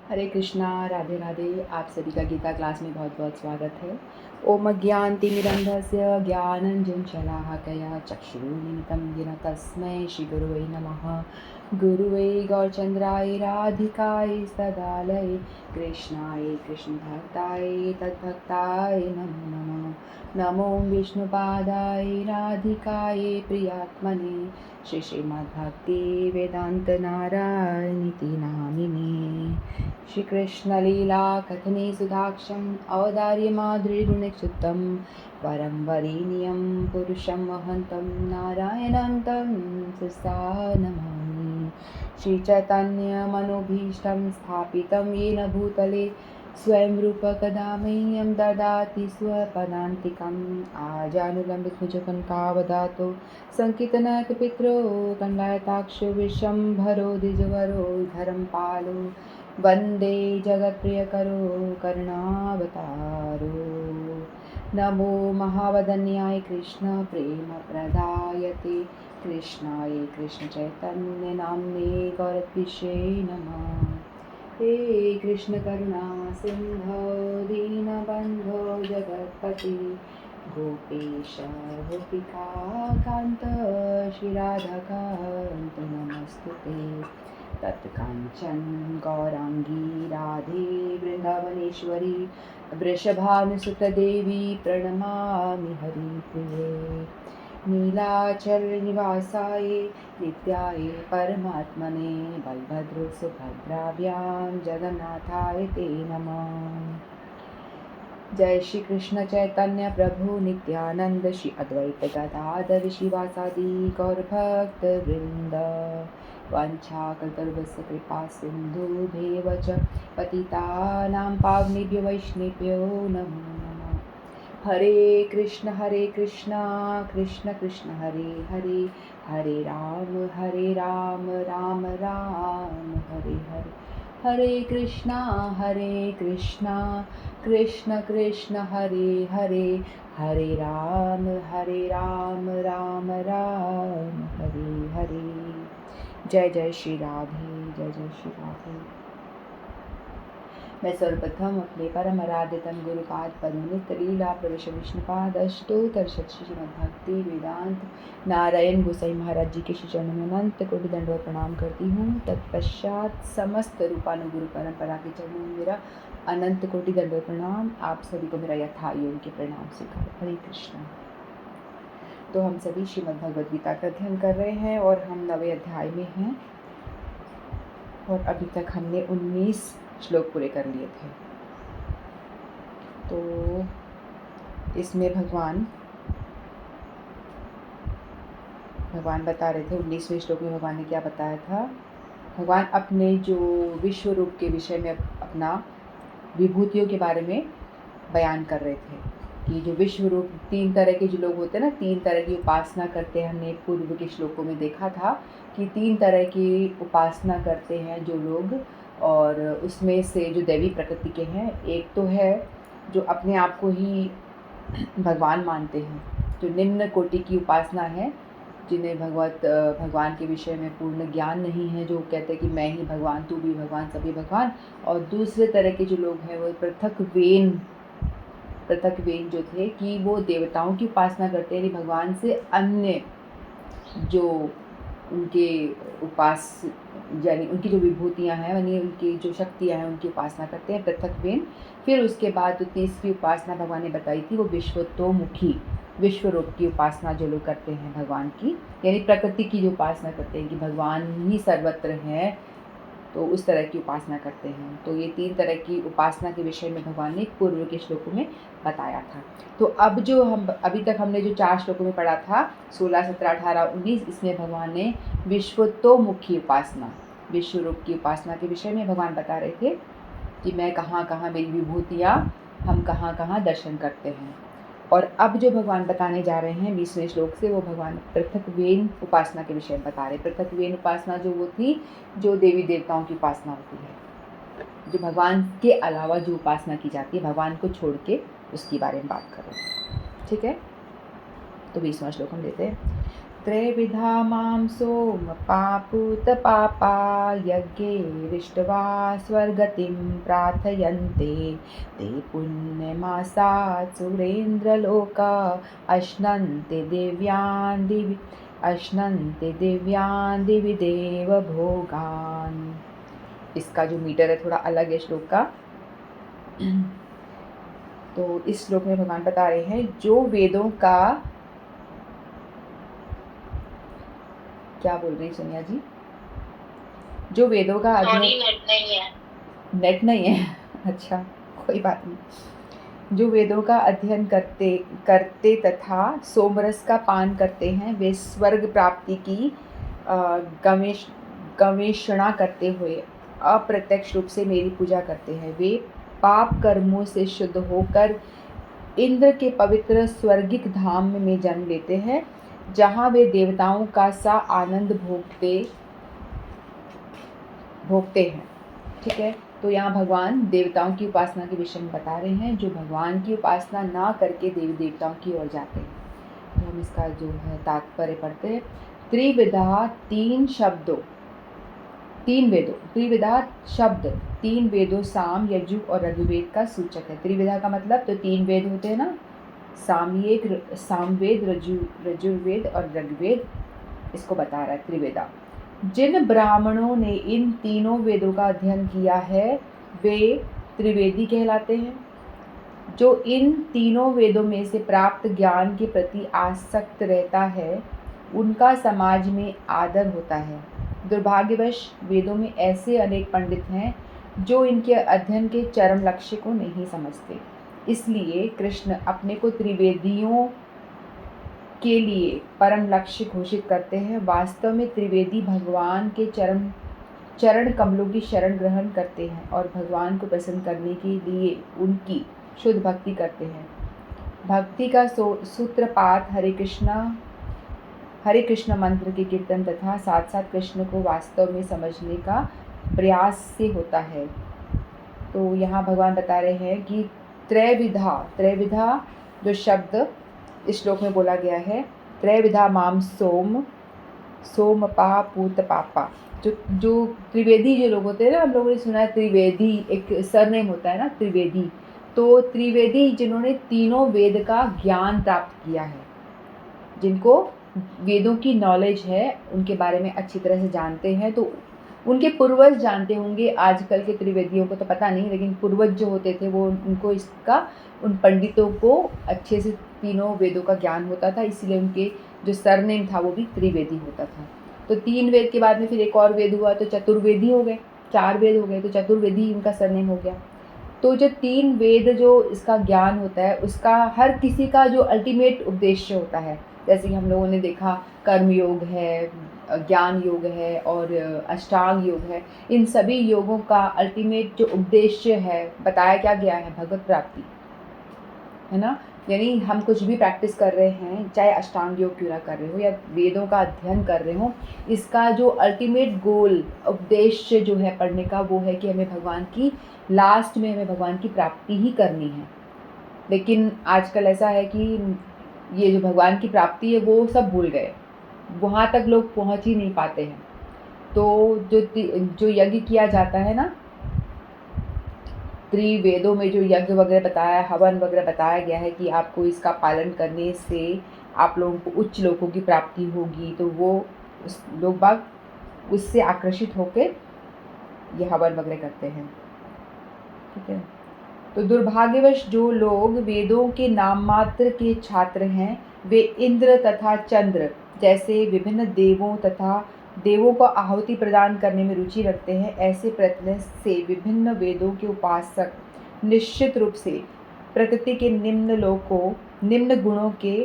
हरे कृष्णा, राधे राधे। आप सभी का गीता क्लास में बहुत बहुत स्वागत है। ओम अज्ञानतिमिरन्धस्य ज्ञानञ्जनशलाकया चक्षुरुन्मिलितं येन तस्मै श्रीगुरुवे नमः। गुरुवे गौरचन्द्राय राधिकाय सदालये कृष्णाय कृष्णभक्ताय तद्भक्ताय नमो नमः। नमो विष्णुपादाय राधिकाय प्रियात्मने श्री श्रीमद्भक्ति वेदांत नारायणीति नामिने। श्री कृष्ण लीला कथने सुधाक्षम औदार्य माधुर्यगुणक्षुत्तम परम वरेण्यं पुरुषं वहन्तं नारायणं तं शिरसा नमामि। श्री चैतन्य मनोभीष्टं स्थापितं येन भूतले स्वयं रूप कदा मह्यं ददाति स्वपदान्तिकम् आजानुलम्बितभुजगङ्कावदातो सङ्कीर्तनात् पित्रो कण्डायताक्षो विश्वम्भरो द्विजवरो धर्मपालो वन्दे जगत्प्रियकरो करुणावतारो। नमो महावदन्याय कृष्ण प्रेमप्रदायते कृष्णाय कृष्णचैतन्य नाम्ने गौरत्विषे नमः। हे कृष्ण करुणा सिंधो दीनबन्धो जगत्पते गोपेश गोपिका कान्त श्रीराधाकान्त नमस्तुते। तत्काञ्चन गौराङ्गी राधे वृन्दावनेश्वरी वृषभानुसुतदेवी प्रणमामि हरिप्रिये। नीलाचलनिवासाय नित्याय परमात्मने बलभद्र सुभद्राभ्यां जगन्नाथाय ते नमः। जय श्री कृष्ण चैतन्य प्रभु नित्यानंद श्री अद्वैत गदाधर शिवासादि गौरभक्त वृंद वाञ्छाकल्पतरुभ्यश्च कृपा सिन्धुभ्येव च पतितानां पावनेभ्यो वैष्णवेभ्यो नमो नमः। हरे कृष्ण कृष्ण कृष्ण हरे हरे हरे राम राम राम हरे हरे। हरे कृष्ण कृष्ण कृष्ण हरे हरे हरे राम राम राम हरे हरे। जय जय श्री राधे, जय जय श्री राधे। मैं सर्वप्रथम अपने परम आराध्यतम गुरुपाद पद्मनित लीला प्रवेश विष्णुपाद अष्टोत्तर श्रीमद्भक्ति वेदांत नारायण गोसाई महाराज जी के श्री चरणों में अनंत कोटि दंडवत प्रणाम करती हूँ। तत्पश्चात समस्त रूपानुगुरु परंपरा के चरणों में मेरा अनंत कोटि दंडवत प्रणाम। आप सभी को मेरा यथा योग के प्रणाम स्वीकार। हरे कृष्ण। तो हम सभी श्रीमद् भगवद गीता का अध्ययन कर रहे हैं और हम 9वें अध्याय में हैं और अभी तक हमने 19 श्लोक पूरे कर लिए थे। तो इसमें भगवान बता रहे थे, 19वें श्लोक में भगवान ने क्या बताया था। भगवान अपने जो विश्व रूप के विषय में अपना विभूतियों के बारे में बयान कर रहे थे कि जो विश्व रूप 3 तरह के जो लोग होते हैं ना, 3 तरह की उपासना करते हैं। हमने पूर्व के श्लोकों में देखा था कि 3 तरह की उपासना करते हैं जो लोग, और उसमें से जो दैवी प्रकृति के हैं, एक तो है जो अपने आप को ही भगवान मानते हैं, जो निम्न कोटि की उपासना है, जिन्हें भगवान के विषय में पूर्ण ज्ञान नहीं है, जो कहते हैं कि मैं ही भगवान, तू भी भगवान, सभी भगवान। और दूसरे तरह के जो लोग हैं वो पृथक वेन जो थे कि वो देवताओं की उपासना करते हैं, यानी भगवान से अन्य जो उनके यानी उनकी जो विभूतियाँ हैं, यानी उनकी जो शक्तियाँ हैं, उनकी उपासना करते हैं, पृथक वेन। फिर उसके बाद जो तीसरी उपासना भगवान ने बताई थी वो विश्वतोमुखी, विश्व रूप की उपासना जो लोग करते हैं भगवान की, यानी प्रकृति की जो उपासना करते हैं कि भगवान ही सर्वत्र हैं, तो उस तरह की उपासना करते हैं। तो ये 3 तरह की उपासना के विषय में भगवान ने पूर्व के श्लोकों में बताया था। तो अब जो हम अभी तक हमने जो 4 श्लोकों में पढ़ा था, 16, 17, 18, 19, इसमें भगवान ने विश्वतोमुखी उपासना, विश्व रूप की उपासना के विषय में भगवान बता रहे थे कि मैं कहाँ कहाँ मेरी विभूतियाँ, हम कहाँ कहाँ दर्शन करते हैं। और अब जो भगवान बताने जा रहे हैं 20वें श्लोक से, वो भगवान पृथक वेन उपासना के विषय में बता रहे। पृथक वेन उपासना जो वो थी जो देवी देवताओं की उपासना होती है, जो भगवान के अलावा जो उपासना की जाती है, भगवान को छोड़ के, उसके बारे में बात करें। ठीक है, तो 20वां श्लोक हम लेते हैं। त्रैविधा मां सोमपापूत पापा यज्ञैरिष्ट्वा स्वर्गतिं प्रार्थयन्ते ते पुण्यमासात् सुरेन्द्रलोक अश्नन्ति दिव्यान् दिवि देव भोगान्। इसका जो मीटर है थोड़ा अलग है श्लोक का। तो इस श्लोक में भगवान बता रहे हैं जो वेदों का, क्या बोल रही सोनिया जी? जो वेदों का अध्ययन, नेट नहीं है अच्छा कोई बात नहीं। जो वेदों का अध्ययन करते तथा सोमरस का पान करते हैं, वे स्वर्ग प्राप्ति की गवेषणा करते हुए अप्रत्यक्ष रूप से मेरी पूजा करते हैं। वे पाप कर्मों से शुद्ध होकर इंद्र के पवित्र स्वर्गिक धाम में जन्म लेते हैं, जहाँ वे देवताओं का सा आनंद भोगते हैं। ठीक है, तो यहाँ भगवान देवताओं की उपासना के विषय में बता रहे हैं, जो भगवान की उपासना ना करके देवी देवताओं की ओर जाते हैं। तो हम इसका जो है तात्पर्य पढ़ते हैं। त्रिविधा शब्द तीन वेदों साम, यजुर और ऋग्वेद का सूचक है। त्रिविधा का मतलब तो तीन वेद होते हैं ना, सामवेद, रजुर्वेद और ऋग्वेद, इसको बता रहा है त्रिवेदा। जिन ब्राह्मणों ने इन तीनों वेदों का अध्ययन किया है वे त्रिवेदी कहलाते हैं। जो इन तीनों वेदों में से प्राप्त ज्ञान के प्रति आसक्त रहता है उनका समाज में आदर होता है। दुर्भाग्यवश वेदों में ऐसे अनेक पंडित हैं जो इनके अध्ययन के चरम लक्ष्य को नहीं समझते। इसलिए कृष्ण अपने को त्रिवेदियों के लिए परम लक्ष्य घोषित करते हैं। वास्तव में त्रिवेदी भगवान के चरण कमलों की शरण ग्रहण करते हैं और भगवान को प्रसन्न करने के लिए उनकी शुद्ध भक्ति करते हैं। भक्ति का सूत्रपात हरे कृष्ण मंत्र के कीर्तन तथा साथ साथ कृष्ण को वास्तव में समझने का प्रयास से होता है। तो यहाँ भगवान बता रहे हैं कि त्रैविधा जो शब्द इस श्लोक में बोला गया है, त्रैविधा माम सोमपा पूत पापा, जो त्रिवेदी जो लोग होते हैं ना, हम लोगों ने सुना है त्रिवेदी एक सरनेम होता है ना त्रिवेदी। तो त्रिवेदी जिन्होंने तीनों वेद का ज्ञान प्राप्त किया है, जिनको वेदों की नॉलेज है, उनके बारे में अच्छी तरह से जानते हैं, तो उनके पूर्वज जानते होंगे। आजकल के त्रिवेदियों को तो पता नहीं, लेकिन पूर्वज जो होते थे वो उनको उन पंडितों को अच्छे से तीनों वेदों का ज्ञान होता था, इसलिए उनके जो सरनेम था वो भी त्रिवेदी होता था। तो तीन वेद के बाद में फिर एक और वेद हुआ तो चतुर्वेदी हो गए, 4 वेद हो गए, तो चतुर्वेदी उनका सरनेम हो गया। तो जो 3 वेद जो इसका ज्ञान होता है, उसका हर किसी का जो अल्टीमेट उद्देश्य होता है, जैसे कि हम लोगों ने देखा कर्म योग है, ज्ञान योग है और अष्टांग योग है। इन सभी योगों का अल्टीमेट जो उद्देश्य है बताया क्या गया है, भगवत प्राप्ति है ना। यानी हम कुछ भी प्रैक्टिस कर रहे हैं, चाहे अष्टांग योग क्यों ना कर रहे हो या वेदों का अध्ययन कर रहे हो, इसका जो अल्टीमेट गोल उद्देश्य जो है पढ़ने का, वो है कि हमें भगवान की लास्ट में हमें भगवान की प्राप्ति ही करनी है। लेकिन आजकल ऐसा है कि ये जो भगवान की प्राप्ति है वो सब भूल गए, वहाँ तक लोग पहुँच ही नहीं पाते हैं। तो जो यज्ञ किया जाता है ना, त्रिवेदों में जो यज्ञ वगैरह बताया, हवन वगैरह बताया गया है कि आपको इसका पालन करने से आप लोगों को उच्च लोकों की प्राप्ति होगी, तो वो लोग बाग उससे आकर्षित होकर ये हवन वगैरह करते हैं। ठीक है, तो दुर्भाग्यवश जो लोग वेदों के नाम मात्र के छात्र हैं, वे इंद्र तथा चंद्र जैसे विभिन्न देवों को आहुति प्रदान करने में रुचि रखते हैं। ऐसे प्रयत्न से विभिन्न वेदों के उपासक निश्चित रूप से प्रकृति के निम्न गुणों के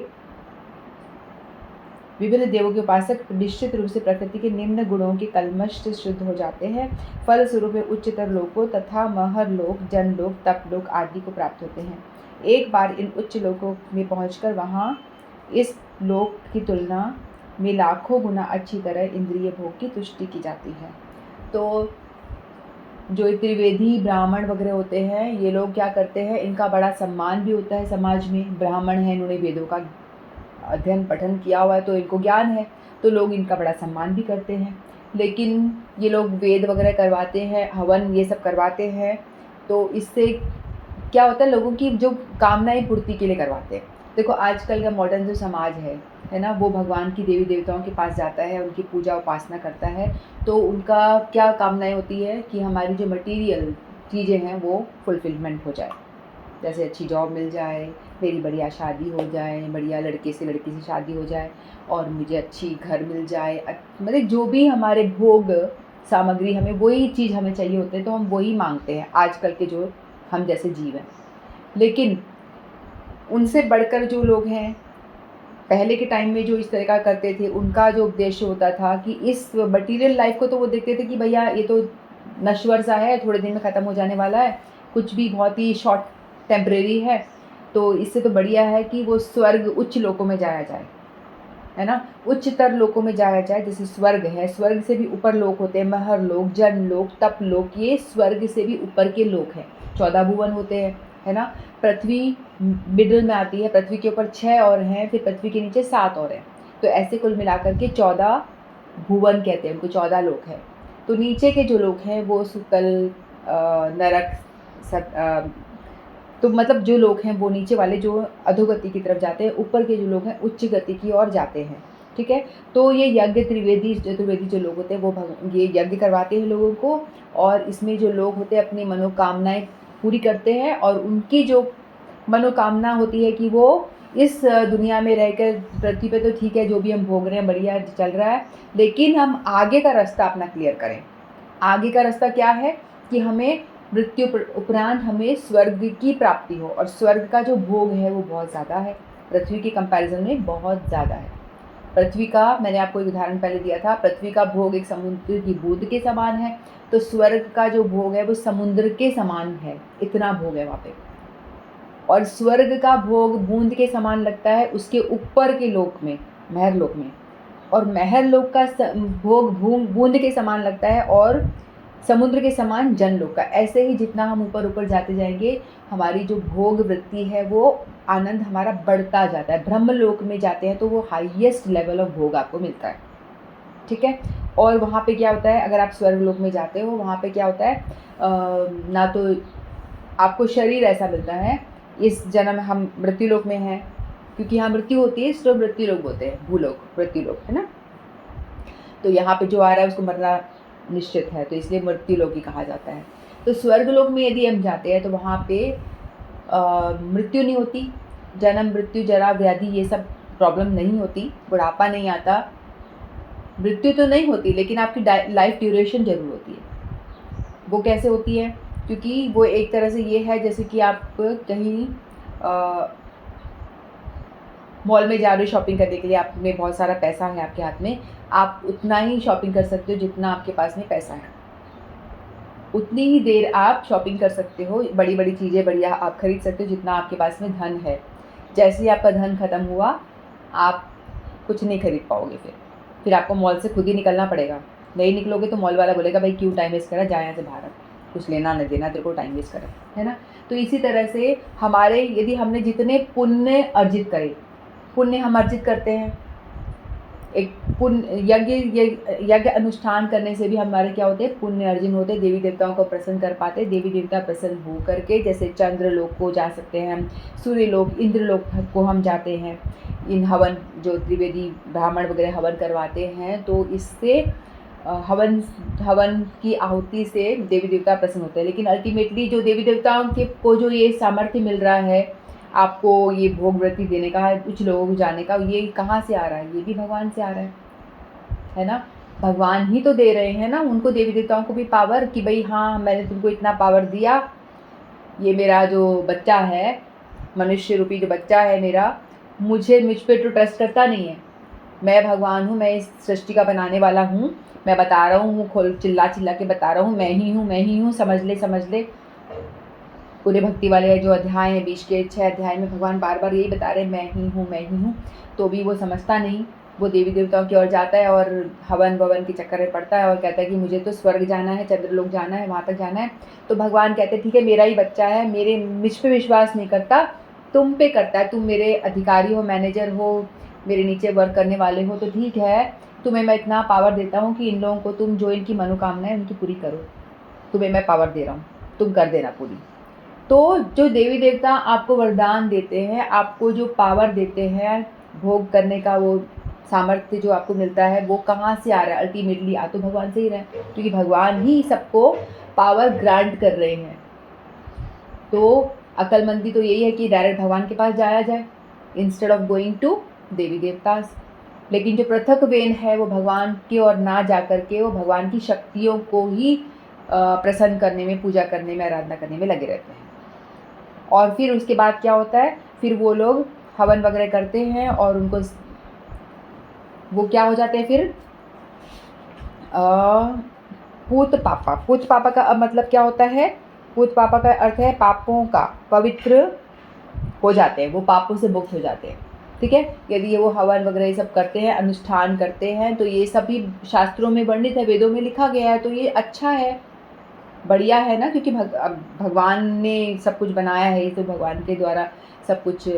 विभिन्न देवों के उपासक निश्चित रूप से प्रकृति के निम्न गुणों के कलमश से शुद्ध हो जाते हैं। फलस्वरूप वे उच्चतर लोकों तथा महर लोक, जनलोक, तपलोक आदि को प्राप्त होते हैं। एक बार इन उच्च लोकों में पहुंचकर वहां इस लोक की तुलना में लाखों गुना अच्छी तरह इंद्रिय भोग की तुष्टि की जाती है। तो जो त्रिवेदी ब्राह्मण वगैरह होते हैं, ये लोग क्या करते हैं, इनका बड़ा सम्मान भी होता है समाज में। ब्राह्मण हैं, इन्होंने वेदों का अध्ययन पठन किया हुआ है तो इनको ज्ञान है, तो लोग इनका बड़ा सम्मान भी करते हैं। लेकिन ये लोग वेद वगैरह करवाते हैं, हवन ये सब करवाते हैं, तो इससे क्या होता है, लोगों की जो कामनाएँ पूर्ति के लिए करवाते हैं। देखो आजकल का मॉडर्न जो समाज है ना, वो भगवान की देवी देवताओं के पास जाता है, उनकी पूजा उपासना करता है, तो उनका क्या कामनाएँ होती है कि हमारी जो मटीरियल चीज़ें हैं वो फुलफ़िलमेंट हो जाए। जैसे अच्छी जॉब मिल जाए, मेरी बढ़िया शादी हो जाए, बढ़िया लड़के से लड़की से शादी हो जाए और मुझे अच्छी घर मिल जाए, मतलब जो भी हमारे भोग सामग्री, हमें वही चीज़ हमें चाहिए होते हैं, तो हम वही मांगते हैं आजकल के जो हम जैसे जीव हैं। लेकिन उनसे बढ़कर जो लोग हैं, पहले के टाइम में जो इस तरह का करते थे, उनका जो उद्देश्य होता था कि इस मटीरियल लाइफ को तो वो देखते थे कि भैया ये तो नश्वर सा है, थोड़े दिन में ख़त्म हो जाने वाला है, कुछ भी बहुत ही शॉर्ट टेम्परेरी है, तो इससे तो बढ़िया है कि वो स्वर्ग उच्च लोकों में जाया जाए, है ना, उच्चतर लोकों में जाया जाए। जैसे स्वर्ग है, स्वर्ग से भी ऊपर लोक होते हैं, महर लोक, जन लोक, तप लोक, ये स्वर्ग से भी ऊपर के लोक हैं। 14 भुवन होते हैं, है ना। पृथ्वी मिडिल में आती है, पृथ्वी के ऊपर 6 और हैं, फिर पृथ्वी के नीचे 7 और हैं, तो ऐसे कुल मिलाकर के 14 भुवन कहते हैं उनको, 14 लोक हैं। तो नीचे के जो लोग हैं वो सुतल, नरक, तो मतलब जो लोग हैं वो नीचे वाले जो अधोगति की तरफ जाते हैं, ऊपर के जो लोग हैं उच्च गति की ओर जाते हैं, ठीक है। तो ये यज्ञ त्रिवेदी चतुर्वेदी जो लोग होते हैं वो ये यज्ञ करवाते हैं लोगों को, और इसमें जो लोग होते हैं अपनी मनोकामनाएं पूरी करते हैं, और उनकी जो मनोकामना होती है कि वो इस दुनिया में रहकर पृथ्वी पे तो ठीक है जो भी हम भोग रहे हैं बढ़िया चल रहा है, लेकिन हम आगे का रास्ता अपना क्लियर करें। आगे का रास्ता क्या है कि हमें मृत्यु उपरांत हमें स्वर्ग की प्राप्ति हो, और स्वर्ग का जो भोग है वो बहुत ज़्यादा है, पृथ्वी के कंपैरिजन में बहुत ज़्यादा है। पृथ्वी का, मैंने आपको एक उदाहरण पहले दिया था, पृथ्वी का भोग एक समुद्र की बूंद के समान है, तो स्वर्ग का जो भोग है वो समुद्र के समान है, इतना भोग है वहाँ पे। और स्वर्ग का भोग बूंद के समान लगता है उसके ऊपर के लोक में, महर लोक में, और महर लोक का भोग बूंद के समान लगता है और समुद्र के समान जन लोक का। ऐसे ही जितना हम ऊपर ऊपर जाते जाएंगे, हमारी जो भोग वृत्ति है वो आनंद हमारा बढ़ता जाता है। ब्रह्म लोक में जाते हैं तो वो हाईएस्ट लेवल ऑफ भोग आपको मिलता है, ठीक है। और वहाँ पे क्या होता है, अगर आप स्वर्ग लोक में जाते हो, वहाँ पे क्या होता है, ना तो आपको शरीर ऐसा मिलता है, इस जन्म हम मृत्यु लोक में हैं, क्योंकि यहाँ मृत्यु होती है इसलिए मृत्यु लोक बोलते हैं, भूलोक मृत्यु लोक, है ना। तो यहाँ पे जो आ रहा है उसको मरना निश्चित है, तो इसलिए मृत्यु लोक ही कहा जाता है। तो स्वर्ग लोक में यदि हम जाते हैं तो वहाँ पे मृत्यु नहीं होती, जन्म मृत्यु जरा व्याधि ये सब प्रॉब्लम नहीं होती, बुढ़ापा नहीं आता, मृत्यु तो नहीं होती, लेकिन आपकी लाइफ ड्यूरेशन जरूर होती है। वो कैसे होती है, क्योंकि वो एक तरह से ये है जैसे कि आप कहीं मॉल में जा रहे हो शॉपिंग करने के लिए, आप में बहुत सारा पैसा है आपके हाथ में, आप उतना ही शॉपिंग कर सकते हो जितना आपके पास में पैसा है, उतनी ही देर आप शॉपिंग कर सकते हो, बड़ी बड़ी चीज़ें बढ़िया आप खरीद सकते हो जितना आपके पास में धन है। जैसे ही आपका धन ख़त्म हुआ, आप कुछ नहीं खरीद पाओगे, फिर आपको मॉल से खुद ही निकलना पड़ेगा। नहीं निकलोगे तो मॉल वाला बोलेगा भाई क्यों टाइम वेस्ट करा, जा यहाँ से बाहर, कुछ लेना न देना, तेरे को टाइम वेस्ट करा, है ना। तो इसी तरह से हमारे, यदि हमने जितने पुण्य अर्जित करे, पुण्य हम अर्जित करते हैं, एक पुण्य यज्ञ अनुष्ठान करने से भी हमारे क्या होते हैं, पुण्य अर्जन होते हैं, देवी देवताओं को प्रसन्न कर पाते हैं। देवी देवता प्रसन्न हो करके जैसे चंद्र लोक को जा सकते हैं हम, सूर्य लोक, इंद्र लोक को हम जाते हैं, इन हवन जो त्रिवेदी ब्राह्मण वगैरह हवन करवाते हैं, तो इससे हवन की आहुति से देवी देवता प्रसन्न होते हैं। लेकिन अल्टीमेटली जो देवी देवताओं के को जो ये सामर्थ्य मिल रहा है आपको, ये भोग वृत्ति देने का, कुछ लोगों को जाने का, ये कहाँ से आ रहा है, ये भी भगवान से आ रहा है ना। भगवान ही तो दे रहे हैं ना उनको, देवी देवताओं को भी पावर, कि भाई हाँ मैंने तुमको इतना पावर दिया, ये मेरा जो बच्चा है, मनुष्य रूपी जो बच्चा है मेरा, मुझ पे तो ट्रस्ट करता नहीं है, मैं भगवान हूँ, मैं इस सृष्टि का बनाने वाला हूँ, मैं बता रहा हूँ, खोल चिल्ला चिल्ला के बता रहा हूँ, मैं ही हूँ, समझ ले। पूरे भक्ति वाले जो अध्याय हैं, 20 के 6 अध्याय में भगवान बार बार यही बता रहे हैं, मैं ही हूँ, तो भी वो समझता नहीं, वो देवी देवताओं की ओर जाता है और हवन भवन के चक्कर में पड़ता है और कहता है कि मुझे तो स्वर्ग जाना है, चंद्रलोक जाना है, वहाँ तक जाना है। तो भगवान कहते हैं ठीक है, मेरा ही बच्चा है, मुझ पे विश्वास नहीं करता, तुम पे करता है, तुम मेरे अधिकारी हो, मैनेजर हो, मेरे नीचे वर्क करने वाले हो तो ठीक है, तुम्हें मैं इतना पावर देता हूँ कि इन लोगों को तुम जो इनकी मनोकामनाएं उनकी पूरी करो, तुम्हें मैं पावर दे रहा हूँ, तुम कर देना पूरी। तो जो देवी देवता आपको वरदान देते हैं, आपको जो पावर देते हैं, भोग करने का वो सामर्थ्य जो आपको मिलता है, वो कहाँ से आ रहा है? अल्टीमेटली आ तो भगवान से ही रहा है, क्योंकि भगवान ही सबको पावर ग्रांट कर रहे हैं। तो अक्लमंदी तो यही है कि डायरेक्ट भगवान के पास जाया जाए इंस्टेड ऑफ गोइंग टू देवी देवतास। लेकिन जो पृथक वेन है वो भगवान की ओर ना जा करके वो भगवान की शक्तियों को ही प्रसन्न करने में, पूजा करने में, आराधना करने में लगे रहते हैं। और फिर उसके बाद क्या होता है, फिर वो लोग हवन वगैरह करते हैं और उनको वो क्या हो जाते हैं फिर पूत पापा। पूत पापा का अब मतलब क्या होता है? पूत पापा का अर्थ है पापों का पवित्र हो जाते हैं, वो पापों से मुक्त हो जाते हैं। ठीक है, यदि ये वो हवन वगैरह ये सब करते हैं, अनुष्ठान करते हैं, तो ये सभी शास्त्रों में वर्णित है, वेदों में लिखा गया है, तो ये अच्छा है, बढ़िया है ना, क्योंकि भगवान ने सब कुछ बनाया है, तो भगवान के द्वारा सब कुछ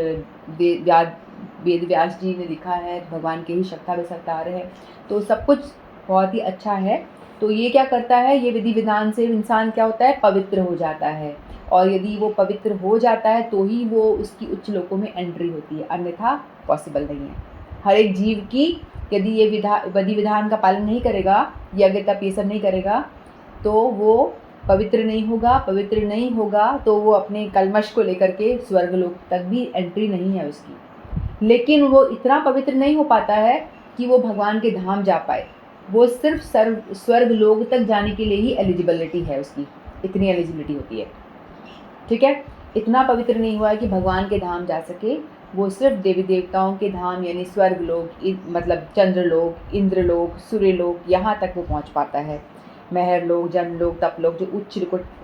वेद व्यास जी ने लिखा है, भगवान के ही शक्ता विस्तार है, तो सब कुछ बहुत ही अच्छा है। तो ये क्या करता है, ये विधि विधान से इंसान क्या होता है, पवित्र हो जाता है। और यदि वो पवित्र हो जाता है तो ही वो उसकी उच्च लोकों में एंट्री होती है, अन्यथा पॉसिबल नहीं है। हर एक जीव की यदि ये विधि विधान का पालन नहीं करेगा, यज्ञ तप ये सब नहीं करेगा, तो वो पवित्र नहीं होगा। पवित्र नहीं होगा तो वो अपने कलमश को लेकर के स्वर्गलोक तक भी एंट्री नहीं है उसकी। लेकिन वो इतना पवित्र नहीं हो पाता है कि वो भगवान के धाम जा पाए। वो सिर्फ स्वर्ग लोक तक जाने के लिए ही एलिजिबिलिटी है उसकी, इतनी एलिजिबिलिटी होती है। ठीक है, इतना पवित्र नहीं हुआ है कि भगवान के धाम जा सके। वो सिर्फ देवी देवताओं के धाम यानी स्वर्ग लोक, मतलब चंद्रलोक, इंद्रलोक, सूर्यलोक, यहाँ तक वो पहुँच पाता है। महर लोक, जन लोक, तप लोक, जो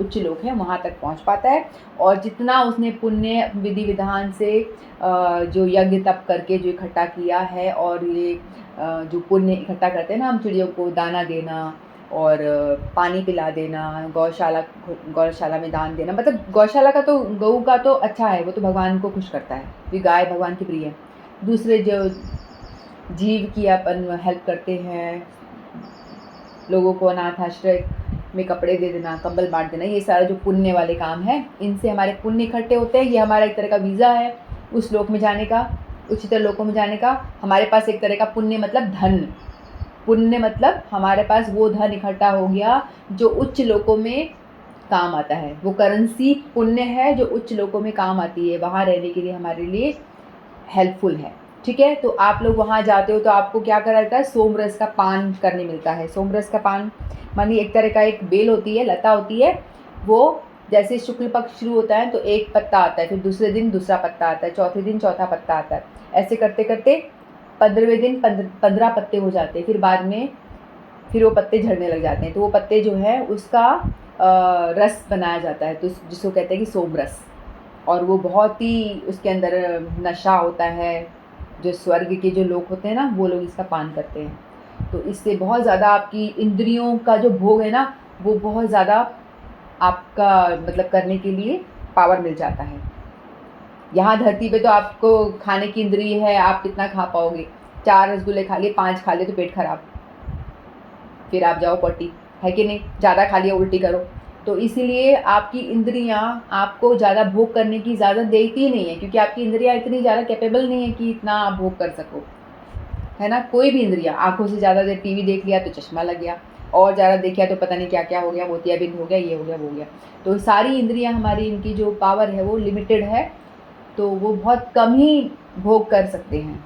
उच्च लोक है, वहाँ तक पहुँच पाता है। और जितना उसने पुण्य विधि विधान से जो यज्ञ तप करके जो इकट्ठा किया है, और ये जो पुण्य इकट्ठा करते हैं ना हम, चिड़ियों को दाना देना और पानी पिला देना, गौशाला में दान देना, मतलब गौशाला का तो, गऊ का तो अच्छा है, वो तो भगवान को खुश करता है, क्योंकि गाय भगवान की प्रिय है। दूसरे जो जीव की अपन हेल्प करते हैं, लोगों को अनाथ आश्रय में कपड़े दे देना, कंबल बांट देना, ये सारा जो पुण्य वाले काम है, इनसे हमारे पुण्य इकट्ठे होते हैं। ये हमारा एक तरह का वीज़ा है उस लोक में जाने का, उच्चतर लोकों में जाने का। हमारे पास एक तरह का पुण्य मतलब धन, पुण्य मतलब हमारे पास वो धन इकट्ठा हो गया जो उच्च लोकों में काम आता है। वो करेंसी पुण्य है जो उच्च लोकों में काम आती है, वहाँ रहने के लिए हमारे लिए हेल्पफुल है। ठीक है, तो आप लोग वहाँ जाते हो तो आपको क्या करा जाता है, सोमरस का पान करने मिलता है। सोमरस का पान मानी एक तरह का एक बेल होती है, लता होती है, वो जैसे शुक्ल पक्ष शुरू होता है तो एक पत्ता आता है, फिर दूसरे दिन दूसरा पत्ता आता है, चौथे दिन चौथा पत्ता आता है, ऐसे करते करते 15वें दिन 15 पत्ते हो जाते हैं। फिर बाद में फिर वो पत्ते झड़ने लग जाते हैं, तो वो पत्ते जो है उसका रस बनाया जाता है, तो जिसको कहते हैं कि सोमरस। और वो बहुत ही उसके अंदर नशा होता है। जो स्वर्ग के जो लोग होते हैं ना, वो लोग इसका पान करते हैं, तो इससे बहुत ज़्यादा आपकी इंद्रियों का जो भोग है ना, वो बहुत ज़्यादा आपका मतलब करने के लिए पावर मिल जाता है। यहाँ धरती पे तो आपको खाने की इंद्रिय है, आप कितना खा पाओगे? 4 रसगुल्ले खा लिए, 5 खा लिए तो पेट खराब, फिर आप जाओ पट्टी, है कि नहीं? ज़्यादा खा लिया उल्टी करो। तो इसीलिए आपकी इंद्रियाँ आपको ज़्यादा भोग करने की इजाज़त देती ही नहीं है, क्योंकि आपकी इंद्रियाँ इतनी ज़्यादा कैपेबल नहीं है कि इतना आप भोग कर सको, है ना? कोई भी इंद्रियाँ, आँखों से ज़्यादा देर टीवी देख लिया तो चश्मा लग गया, और ज़्यादा देखा तो पता नहीं क्या क्या हो गया, मोतियाबिंद हो गया, ये हो गया, वो हो गया। तो सारी इंद्रियाँ हमारी, इनकी जो पावर है वो लिमिटेड है, तो वो बहुत कम ही भोग कर सकते हैं,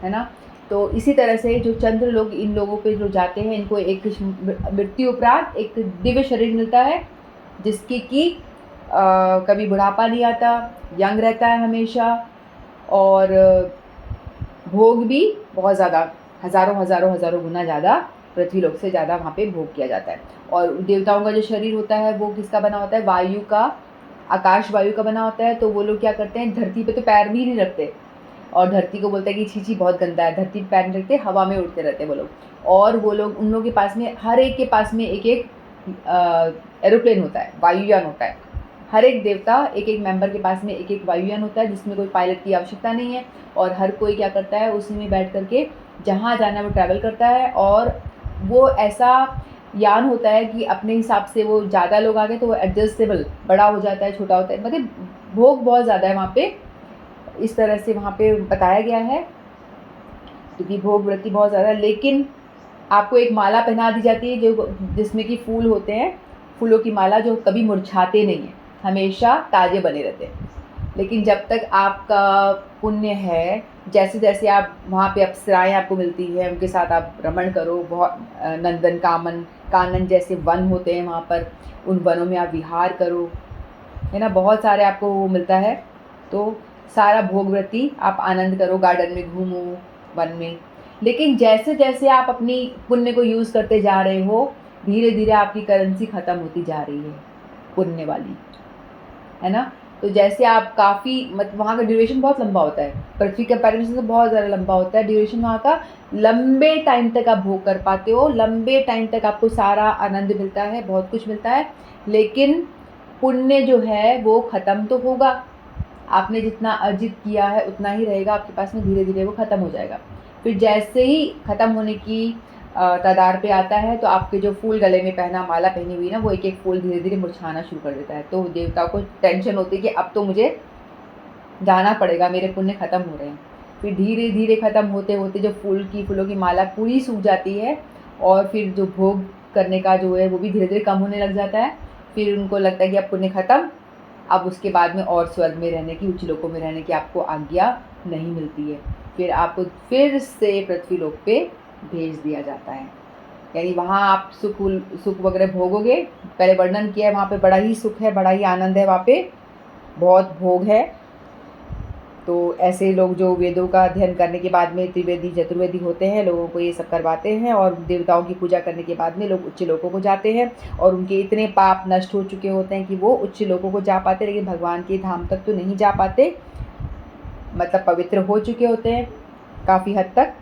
है ना? तो इसी तरह से जो चंद्र लोग, इन लोगों पे जो जाते हैं, इनको एक मृत्यु उपरांत एक दिव्य शरीर मिलता है, जिसकी कि कभी बुढ़ापा नहीं आता, यंग रहता है हमेशा, और भोग भी बहुत ज़्यादा, हज़ारों गुना ज़्यादा, पृथ्वी लोक से ज़्यादा वहाँ पे भोग किया जाता है। और देवताओं का जो शरीर होता है वो किसका बना होता है? वायु का, आकाश वायु का बना होता है। तो वो लोग क्या करते हैं, धरती पे तो पैर भी नहीं रखते, और धरती को बोलते हैं कि छी छी बहुत गंदा है, धरती पे पैर नहीं रखते, हवा में उड़ते रहते वो लोग। और वो लोग, उन लोगों के पास में, हर एक के पास में एक एक एरोप्लेन होता है, वायुयान होता है, हर एक देवता एक एक मेंबर के पास में एक एक वायुयान होता है, जिसमें कोई पायलट की आवश्यकता नहीं है, और हर कोई क्या करता है, उसी में बैठ करके जहाँ जाना है वो ट्रैवल करता है। और वो ऐसा यान होता है कि अपने हिसाब से, वो ज़्यादा लोग आ गए तो वो एडजस्टेबल, बड़ा हो जाता है, छोटा होता है, मतलब भोग बहुत ज़्यादा है वहाँ पे, इस तरह से वहाँ पे बताया गया है, क्योंकि भोग वृत्ति बहुत ज़्यादा है। लेकिन आपको एक माला पहना दी जाती है जो जिसमें कि फूल होते हैं, फूलों की माला जो कभी मुरझाते नहीं हैं, हमेशा ताज़े बने रहते हैं। लेकिन जब तक आपका पुण्य है, जैसे जैसे आप वहाँ पे अप्सराएँ आपको मिलती हैं, उनके साथ आप रमण करो, बहुत नंदन कानन जैसे वन होते हैं वहाँ पर, उन वनों में आप विहार करो, है ना, बहुत सारे आपको वो मिलता है। तो सारा भोगवृत्ति आप आनंद करो, गार्डन में घूमो, वन में। लेकिन जैसे जैसे आप अपनी पुण्य को यूज़ करते जा रहे हो, धीरे धीरे आपकी करेंसी ख़त्म होती जा रही है, पुण्य वाली, है ना। तो जैसे आप काफ़ी वहाँ का ड्यूरेशन बहुत लंबा होता है, पृथ्वी कंपैरिजन से बहुत ज़्यादा लंबा होता है ड्यूरेशन वहाँ का। लंबे टाइम तक आप भोग कर पाते हो, लंबे टाइम तक आपको सारा आनंद मिलता है, बहुत कुछ मिलता है। लेकिन पुण्य जो है वो ख़त्म तो होगा, आपने जितना अर्जित किया है उतना ही रहेगा आपके पास में, धीरे धीरे वो ख़त्म हो जाएगा। फिर जैसे ही ख़त्म होने की तादार पे आता है, तो आपके जो फूल गले में पहना, माला पहनी हुई ना, वो एक एक फूल धीरे धीरे मुरझाना शुरू कर देता है। तो देवताओं को टेंशन होती है कि अब तो मुझे जाना पड़ेगा, मेरे पुण्य ख़त्म हो रहे हैं। फिर धीरे धीरे ख़त्म होते होते जो फूलों की माला पूरी सूख जाती है, और फिर जो भोग करने का जो है वो भी धीरे धीरे कम होने लग जाता है। फिर उनको लगता है कि अब पुण्य ख़त्म, अब उसके बाद में और स्वर्ग में रहने की, उच्च लोकों में रहने की आपको आज्ञा नहीं मिलती है। फिर आपको फिर से पृथ्वी लोक पे भेज दिया जाता है, यानी वहाँ आप सुख वगैरह भोगोगे। पहले वर्णन किया है, वहाँ पे बड़ा ही सुख है, बड़ा ही आनंद है, वहाँ पे बहुत भोग है। तो ऐसे लोग जो वेदों का अध्ययन करने के बाद में त्रिवेदी चतुर्वेदी होते हैं, लोगों को ये सब करवाते हैं, और देवताओं की पूजा करने के बाद में लोग उच्च लोकों को जाते हैं, और उनके इतने पाप नष्ट हो चुके होते हैं कि वो उच्च लोकों को जा पाते, लेकिन भगवान के धाम तक तो नहीं जा पाते, मतलब पवित्र हो चुके होते हैं काफ़ी हद तक,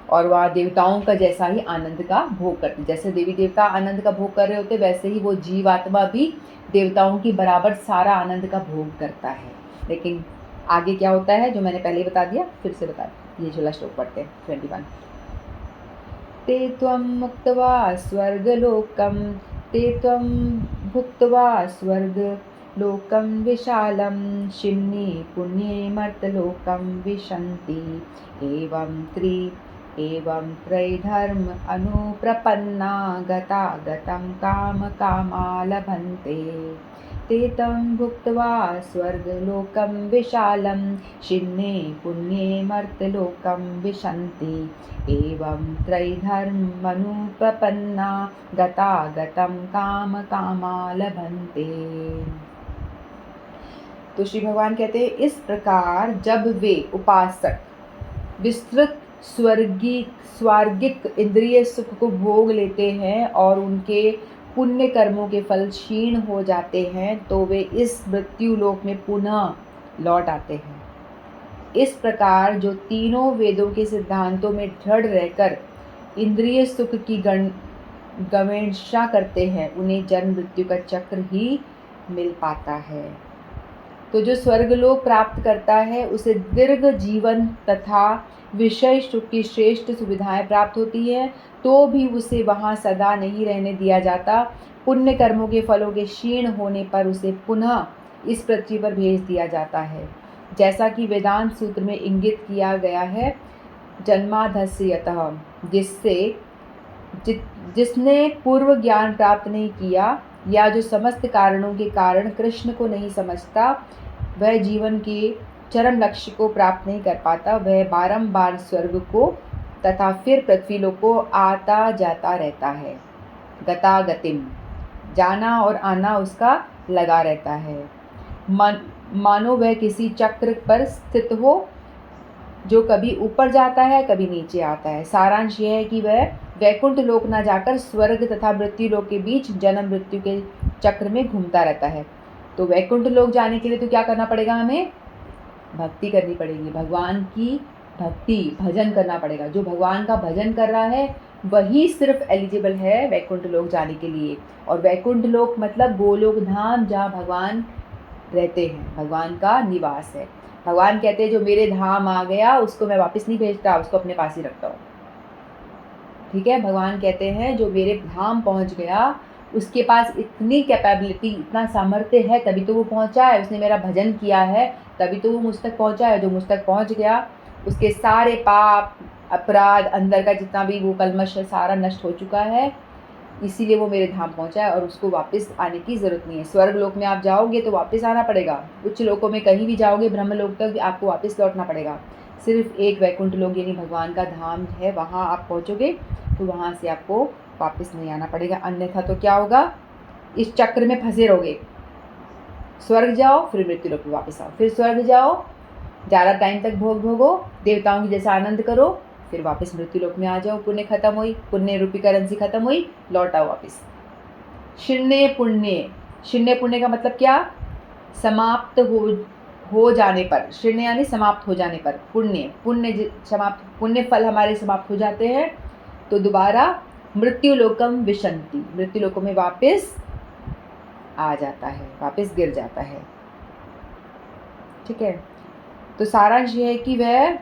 और वहाँ देवताओं का जैसा ही आनंद का भोग करते हैं। जैसे देवी देवता आनंद का भोग कर रहे होते, वैसे ही वो जीवात्मा भी देवताओं की बराबर सारा आनंद का भोग करता है। लेकिन आगे क्या होता है जो मैंने पहले ही बता दिया, फिर से बता, ये जो श्लोक पढ़ते हैं 21। ते त्वं मुक्त्वा स्वर्गलोकं, ते त्वं भुक्त्वा स्वर्गलोकं विशालं, शिम्नि पुण्ये मर्तलोकं विशन्ति, एवं त्रैधर्म अनुप्रपन्ना गतागतं कामकामा लभन्ते। ते तं भुक्त्वा स्वर्गलोकं विशालं, शिम्ने पुण्ये मर्त्यलोकं विशन्ति, एवं त्रैधर्मनुप्रपन्ना गतागतं कामकामा लभन्ते। तो श्री भगवान कहते हैं, इस प्रकार जब वे उपासक विस्तृत स्वर्गिक इंद्रिय सुख को भोग लेते हैं और उनके पुण्य कर्मों के फल क्षीण हो जाते हैं, तो वे इस मृत्यु लोक में पुनः लौट आते हैं। इस प्रकार जो तीनों वेदों के सिद्धांतों में दृढ़ रहकर इंद्रिय सुख की गवेषणा करते हैं, उन्हें जन्म मृत्यु का चक्र ही मिल पाता है। तो जो स्वर्गलोक प्राप्त करता है उसे दीर्घ जीवन तथा विषय सुख की श्रेष्ठ सुविधाएं प्राप्त होती है, तो भी उसे वहाँ सदा नहीं रहने दिया जाता। पुण्य कर्मों के फलों के क्षीण होने पर उसे पुनः इस पृथ्वी पर भेज दिया जाता है, जैसा कि वेदांत सूत्र में इंगित किया गया है। जन्माधस्यतः, जिसने पूर्व ज्ञान प्राप्त नहीं किया, या जो समस्त कारणों के कारण कृष्ण को नहीं समझता, वह जीवन के चरम लक्ष्य को प्राप्त नहीं कर पाता। वह बारंबार स्वर्ग को तथा फिर पृथ्वी लोक को आता जाता रहता है। गतागतिम, जाना और आना उसका लगा रहता है। मानो वह किसी चक्र पर स्थित हो, जो कभी ऊपर जाता है कभी नीचे आता है। सारांश यह है कि वह वैकुंठ लोक न जाकर स्वर्ग तथा मृत्यु लोक के बीच जन्म मृत्यु के चक्र में घूमता रहता है। तो वैकुंठ लोक जाने के लिए तो क्या करना पड़ेगा, हमें भक्ति करनी पड़ेगी, भगवान की भक्ति, भजन करना पड़ेगा। जो भगवान का भजन कर रहा है वही सिर्फ एलिजिबल है वैकुंठ लोक जाने के लिए। और वैकुंठ लोक मतलब गोलोक धाम, जहाँ भगवान रहते हैं, भगवान का निवास है। भगवान कहते हैं जो मेरे धाम आ गया उसको मैं वापस नहीं भेजता, उसको अपने पास ही रखता हूँ। ठीक है, भगवान कहते हैं जो मेरे धाम पहुँच गया उसके पास इतनी कैपेबिलिटी, इतना सामर्थ्य है, तभी तो वो पहुँचा है, उसने मेरा भजन किया है तभी तो वो मुझ तक पहुँचा है। जो मुझ तक पहुँच गया उसके सारे पाप, अपराध, अंदर का जितना भी वो कल्मश है सारा नष्ट हो चुका है, इसीलिए वो मेरे धाम पहुँचा है और उसको वापस आने की ज़रूरत नहीं है। स्वर्ग लोक में आप जाओगे तो वापस आना पड़ेगा, उच्च लोकों में कहीं भी जाओगे ब्रह्म लोक तक भी आपको वापस लौटना पड़ेगा। सिर्फ एक वैकुंठ लोक यानी भगवान का धाम है, वहाँ आप पहुँचोगे तो वहाँ से आपको वापस नहीं आना पड़ेगा। अन्यथा तो क्या होगा, इस चक्र में फंसे रहोगे। स्वर्ग जाओ फिर मृत्यु लोक में वापस आओ, फिर स्वर्ग जाओ, ज़्यादा टाइम तक भोग भोगो, देवताओं की जैसा आनंद करो, फिर वापस मृत्यु लोक में आ जाओ। पुण्य खत्म हुई, पुण्य रूपी करेंसी खत्म हुई, लौट आओ वापस। शून्य पुण्य, शून्य पुण्य का मतलब क्या, समाप्त हो जाने पर, शून्य यानी समाप्त हो जाने पर, पुण्य पुण्य समाप्त, पुण्य फल हमारे समाप्त हो जाते हैं तो दोबारा मृत्यु लोकम विशंति, मृत्यु लोकों में वापस आ जाता है, वापस गिर जाता है। ठीक है, तो सारांश ये है कि वह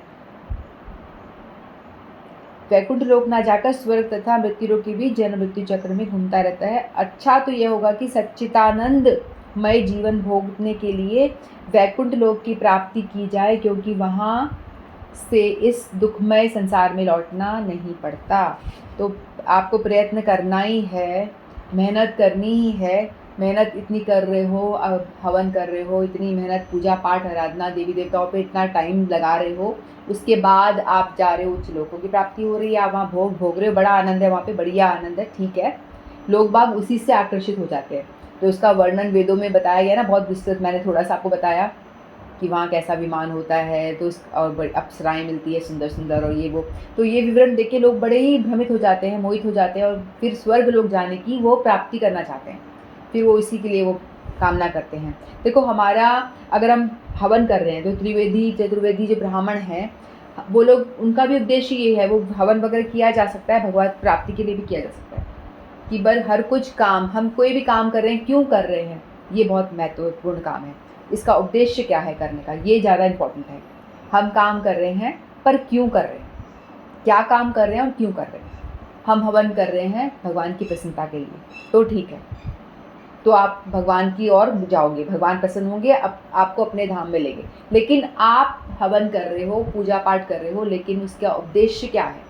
वैकुंठ लोक ना जाकर स्वर्ग तथा मृत्यु लोक के बीच जन्म मृत्यु चक्र में घूमता रहता है। अच्छा तो यह होगा कि सच्चिदानंदमय जीवन भोगने के लिए वैकुंठ लोक की प्राप्ति की जाए, क्योंकि वहाँ से इस दुखमय संसार में लौटना नहीं पड़ता। तो आपको प्रयत्न करना ही है, मेहनत करनी ही है। मेहनत इतनी कर रहे हो, अब हवन कर रहे हो, इतनी मेहनत, पूजा पाठ आराधना देवी देवताओं पे इतना टाइम लगा रहे हो, उसके बाद आप जा रहे हो उच्च लोकों की प्राप्ति हो रही है, आप वहाँ भोग भोग रहे हो, बड़ा आनंद है वहाँ पे, बढ़िया आनंद है, ठीक है। लोग बाग उसी से आकर्षित हो जाते हैं। तो उसका वर्णन वेदों में बताया गया ना, बहुत विस्तृत, मैंने थोड़ा सा आपको बताया कि वहाँ कैसा विमान होता है, तो और अप्सराएँ मिलती है सुंदर सुंदर और ये वो, तो ये विवरण देख के लोग बड़े ही भ्रमित हो जाते हैं, मोहित हो जाते हैं और फिर स्वर्ग लोक जाने की वो प्राप्ति करना चाहते हैं, फिर वो इसी के लिए वो कामना करते हैं। देखो हमारा, अगर हम हवन कर रहे हैं तो त्रिवेदी चतुर्वेदी जो ब्राह्मण हैं वो लोग, उनका भी उद्देश्य ये है, वो हवन वगैरह किया जा सकता है, भगवत प्राप्ति के लिए भी किया जा सकता है कि बस हर कुछ काम, हम कोई भी काम कर रहे हैं क्यों कर रहे हैं, ये बहुत महत्वपूर्ण काम है, इसका उद्देश्य क्या है करने का, ये ज़्यादा इम्पोर्टेंट है। हम काम कर रहे हैं पर क्यों कर रहे हैं, क्या काम कर रहे हैं और क्यों कर रहे हैं। हम हवन कर रहे हैं भगवान की प्रसन्नता के लिए तो ठीक है, तो आप भगवान की ओर जाओगे, भगवान प्रसन्न होंगे, आपको अपने धाम में लेंगे। लेकिन आप हवन कर रहे हो, पूजा पाठ कर रहे हो, लेकिन उसका उद्देश्य क्या है,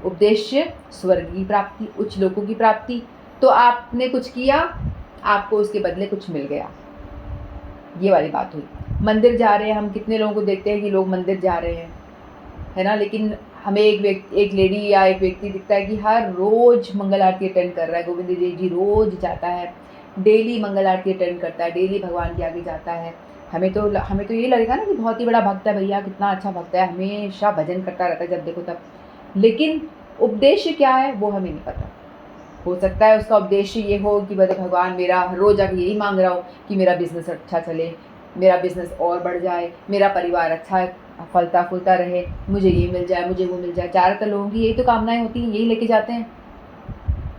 उद्देश्य स्वर्ग की प्राप्ति, उच्च लोकों की प्राप्ति। तो आपने कुछ किया, आपको उसके बदले कुछ मिल गया, ये वाली बात हुई। मंदिर जा रहे हैं, हम कितने लोगों को देखते हैं कि लोग मंदिर जा रहे हैं, है ना, लेकिन हमें एक लेडी या एक व्यक्ति दिखता है कि हर रोज़ मंगल आरती अटेंड कर रहा है, गोविंद देव जी रोज़ जाता है, डेली मंगल आरती अटेंड करता है, डेली भगवान के आगे जाता है। हमें तो ये लगेगा ना कि बहुत ही बड़ा भक्त है भैया, कितना अच्छा भक्त है, हमेशा भजन करता रहता है जब देखो तब, लेकिन उद्देश्य क्या है वो हमें नहीं पता। हो सकता है उसका उद्देश्य ये हो कि भगवान मेरा, रोज़ आके यही मांग रहा हो कि मेरा बिज़नेस अच्छा चले, मेरा बिज़नेस और बढ़ जाए, मेरा परिवार अच्छा फलता फूलता रहे, मुझे ये मिल जाए, मुझे वो मिल जाए। ज़्यादातर लोगों की यही तो कामनाएं होती हैं, यही लेके जाते हैं,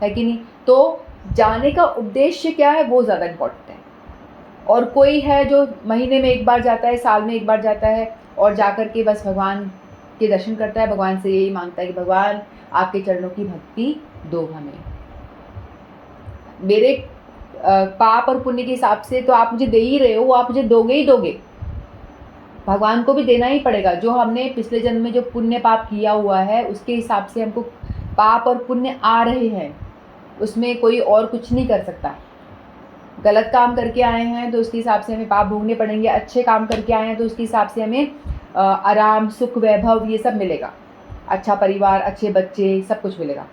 है कि नहीं। तो जाने का उद्देश्य क्या है वो ज़्यादा इम्पोर्टेंट है। और कोई है जो महीने में एक बार जाता है, साल में एक बार जाता है और जाकर के बस भगवान के दर्शन करता है, भगवान से यही मांगता है कि भगवान आपके चरणों की भक्ति दो हमें, मेरे पाप और पुण्य के हिसाब से तो आप मुझे दे ही रहे हो, वो आप मुझे दोगे ही दोगे, भगवान को भी देना ही पड़ेगा। जो हमने पिछले जन्म में जो पुण्य पाप किया हुआ है उसके हिसाब से हमको पाप और पुण्य आ रहे हैं, उसमें कोई और कुछ नहीं कर सकता। गलत काम करके आए हैं तो उसके हिसाब से हमें पाप भोगने पड़ेंगे, अच्छे काम करके आए हैं तो उसके हिसाब से हमें आराम, सुख, वैभव ये सब मिलेगा, अच्छा परिवार, अच्छे बच्चे, सब कुछ मिलेगा।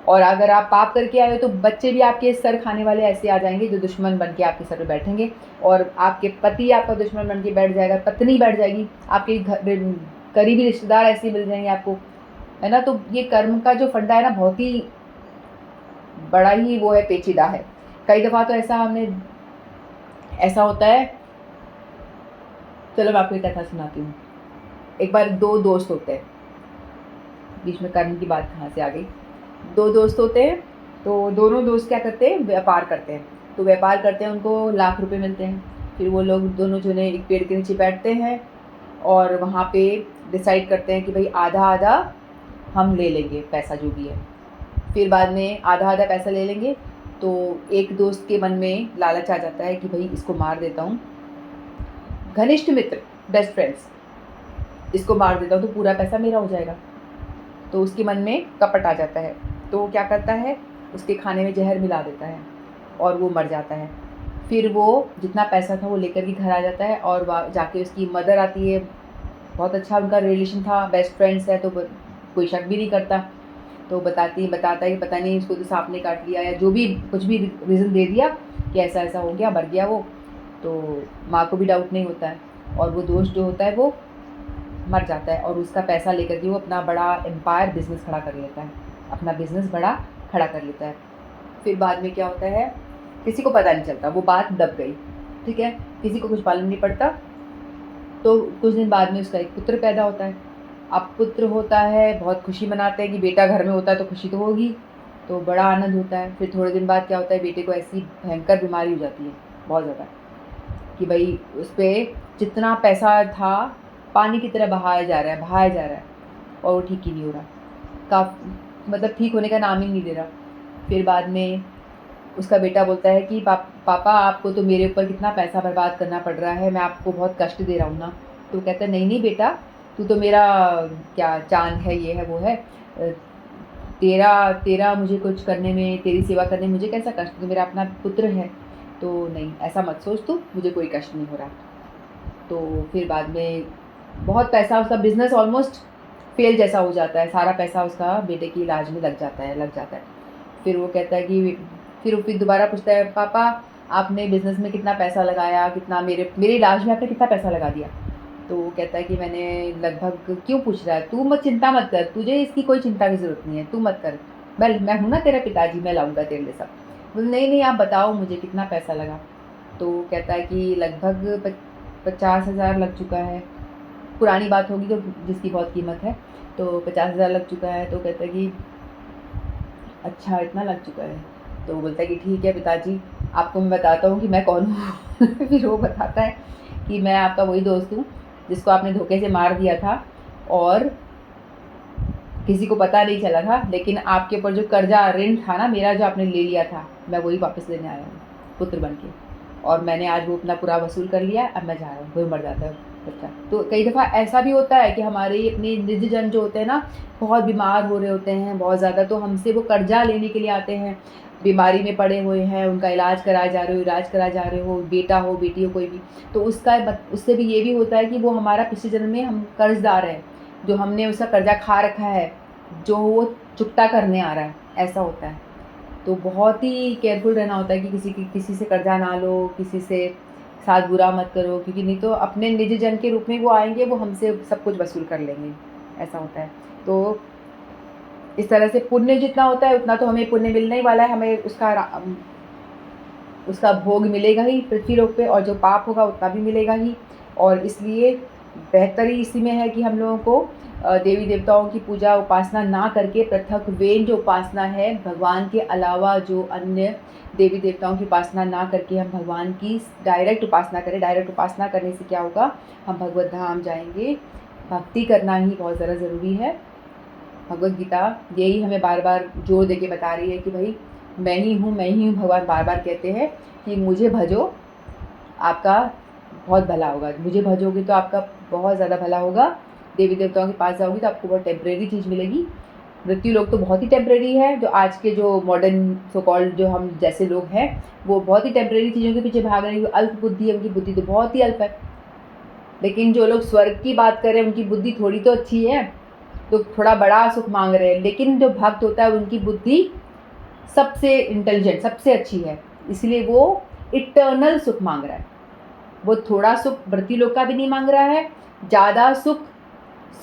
और अगर आप पाप करके आए हो तो बच्चे भी आपके सर खाने वाले ऐसे आ जाएंगे जो दुश्मन बन के आपके सर पे बैठेंगे, और आपके पति आपका दुश्मन बन के बैठ जाएगा, पत्नी बैठ जाएगी, आपके करीबी रिश्तेदार ऐसे मिल जाएंगे आपको, है ना। तो ये कर्म का जो फंडा है ना, बहुत ही बड़ा ही वो है, पेचीदा है। कई दफ़ा तो ऐसा होता है, चलो मैं आपको एक कथा सुनाती हूँ। एक बार दो दोस्त होते हैं, बीच में कर्म की बात कहाँ से आ गई। दो दोस्त होते हैं तो दोनों दोस्त क्या करते हैं, व्यापार करते हैं। तो व्यापार करते हैं, उनको लाख रुपए मिलते हैं। फिर वो लोग दोनों जने एक पेड़ के नीचे बैठते हैं और वहाँ पे डिसाइड करते हैं कि भाई आधा आधा हम ले लेंगे पैसा जो भी है। फिर बाद में आधा आधा पैसा ले लेंगे। तो एक दोस्त के मन में लालच आ जाता है कि भाई इसको मार देता हूँ, घनिष्ठ मित्र, बेस्ट फ्रेंड्स, इसको मार देता हूँ तो पूरा पैसा मेरा हो जाएगा। तो उसके मन में कपट आ जाता है। तो वो क्या करता है, उसके खाने में जहर मिला देता है और वो मर जाता है। फिर वो जितना पैसा था वो लेकर के घर आ जाता है और वहाँ जाके उसकी मदर आती है। बहुत अच्छा उनका रिलेशन था, बेस्ट फ्रेंड्स है, तो कोई शक भी नहीं करता। तो बताता है कि पता नहीं उसको तो सांप ने काट लिया या जो भी कुछ भी रीज़न दे दिया कि ऐसा ऐसा हो गया, मर गया वो। तो माँ को भी डाउट नहीं होता है और वो दोस्त जो होता है वो मर जाता है और उसका पैसा लेकर के वो अपना बड़ा एम्पायर बिजनेस खड़ा कर लेता है, अपना बिजनेस बड़ा खड़ा कर लेता है। फिर बाद में क्या होता है, किसी को पता नहीं चलता, वो बात दब गई, ठीक है, किसी को कुछ मालूम नहीं पड़ता। तो कुछ दिन बाद में उसका एक पुत्र पैदा होता है। अब पुत्र होता है, बहुत खुशी मनाते हैं कि बेटा घर में होता है तो खुशी तो होगी, तो बड़ा आनंद होता है। फिर थोड़े दिन बाद क्या होता है, बेटे को ऐसी भयंकर बीमारी हो जाती है, बहुत ज़्यादा, कि भाई उस पर जितना पैसा था पानी की तरह बहाया जा रहा है और वो ठीक ही नहीं हो रहा, मतलब ठीक होने का नाम ही नहीं दे रहा। फिर बाद में उसका बेटा बोलता है कि पापा आपको तो मेरे ऊपर कितना पैसा बर्बाद करना पड़ रहा है, मैं आपको बहुत कष्ट दे रहा हूँ ना। तो वो कहता है नहीं नहीं बेटा, तू तो मेरा क्या चाँद है, ये है वो है, तेरा मुझे कुछ करने में, तेरी सेवा करने में मुझे कैसा कष्ट, तो मेरा अपना पुत्र है, तो नहीं ऐसा मत सोच तू, मुझे कोई कष्ट नहीं हो रहा। तो फिर बाद में बहुत पैसा, उसका बिज़नेस ऑलमोस्ट फेल जैसा हो जाता है, सारा पैसा उसका बेटे की इलाज में लग जाता है। फिर वो कहता है कि फिर दोबारा पूछता है, पापा आपने बिज़नेस में कितना पैसा लगाया, कितना मेरे इलाज में आपने कितना पैसा लगा दिया। तो वो कहता है कि मैंने लगभग, क्यों पूछ रहा है, तू मत चिंता मत कर, तुझे इसकी कोई चिंता की ज़रूरत नहीं है, तू मत कर, मैं हूँ ना तेरा पिताजी, मैं लाऊंगा तेरे लिए सब। बोले नहीं आप बताओ मुझे कितना पैसा लगा। तो कहता है कि लगभग 50,000 लग चुका है, पुरानी बात होगी तो जिसकी बहुत कीमत है, तो 50,000 लग चुका है। तो कहता है कि अच्छा इतना लग चुका है। तो वो बोलता है कि ठीक है पिताजी, आपको मैं बताता हूँ कि मैं कौन हूँ। फिर वो बताता है कि मैं आपका वही दोस्त हूँ जिसको आपने धोखे से मार दिया था और किसी को पता नहीं चला था, लेकिन आपके ऊपर जो कर्जा ऋण था ना मेरा, जो आपने ले लिया था, मैं वही वापस लेने आया हूँ पुत्र बन के, और मैंने आज वो अपना पूरा वसूल कर लिया, अब मैं जा रहा हूँ। वही मर जाता है बच्चा। तो कई दफ़ा ऐसा भी होता है कि हमारे अपने निजी जन जो होते हैं ना, बहुत बीमार हो रहे होते हैं बहुत ज़्यादा, तो हमसे वो कर्जा लेने के लिए आते हैं, बीमारी में पड़े हुए हैं, उनका इलाज कराए जा रहे हो, बेटा हो बेटी हो कोई भी, तो उससे भी ये भी होता है कि वो हमारा पिछले जन्म में हम कर्जदार हैं, जो हमने उसका कर्जा खा रखा है, जो वो चुकता करने आ रहा है, ऐसा होता है। तो बहुत ही केयरफुल रहना होता है कि किसी से कर्जा ना लो, किसी से साथ बुरा मत करो, क्योंकि नहीं तो अपने निजी जन के रूप में वो आएंगे, वो हमसे सब कुछ वसूल कर लेंगे, ऐसा होता है। तो इस तरह से पुण्य जितना होता है उतना तो हमें पुण्य मिलने ही वाला है, हमें उसका भोग मिलेगा ही पृथ्वी लोक पे, और जो पाप होगा उतना भी मिलेगा ही। और इसलिए बेहतरी इसी में है कि हम लोगों को देवी देवताओं की पूजा उपासना ना करके पृथक वेन जो उपासना है, भगवान के अलावा जो अन्य देवी देवताओं की उपासना ना करके हम भगवान की डायरेक्ट उपासना करें। डायरेक्ट उपासना करने से क्या होगा, हम भगवत धाम जाएंगे। भक्ति करना ही बहुत ज़्यादा ज़रूरी है। भगवत गीता यही हमें बार बार जोर दे के बता रही है कि भाई मैं ही हूँ भगवान बार बार कहते हैं कि मुझे भजो, आपका बहुत भला होगा, मुझे भजोगे तो आपका बहुत ज़्यादा भला होगा। देवी देवताओं के पास जाओगी तो आपको बहुत टेम्परेरी चीज़ मिलेगी। मृत्यु लोग तो बहुत ही टेम्परेरी है, जो आज के जो मॉडर्न सो कॉल्ड जो हम जैसे लोग हैं वो बहुत ही टेम्परेरी चीज़ों के पीछे भाग रहे हैं, अल्प बुद्धि है, उनकी बुद्धि तो बहुत ही अल्प है। लेकिन जो लोग स्वर्ग की बात कर रहे हैं उनकी बुद्धि थोड़ी तो अच्छी है, तो थोड़ा बड़ा सुख मांग रहे हैं। लेकिन जो भक्त होता है उनकी बुद्धि सबसे इंटेलिजेंट, सबसे अच्छी है, इसलिए वो इटर्नल सुख मांग रहा है। वो थोड़ा सुख मृत्यु लोक का भी नहीं मांग रहा है, ज़्यादा सुख